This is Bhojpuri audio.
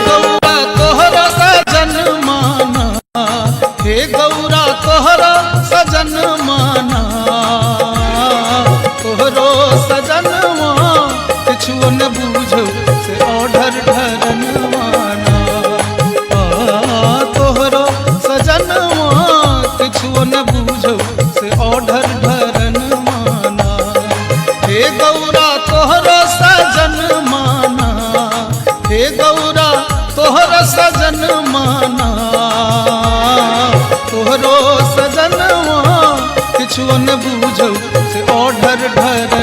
गौरा तोहरा सजन माना, हे गौरा तोहरा सजन माना, तोहरो सजन किछु न बूझो से ओढ़र ढरन माना, तोहरो सजन किछु न बूझो से ओढ़र ढरन माना। हे गौरा तोहरो सजन माना, हे गौरा तोहरा सजन माना, तोहरो सजन किछु न बूझो से ओढ़र ढरन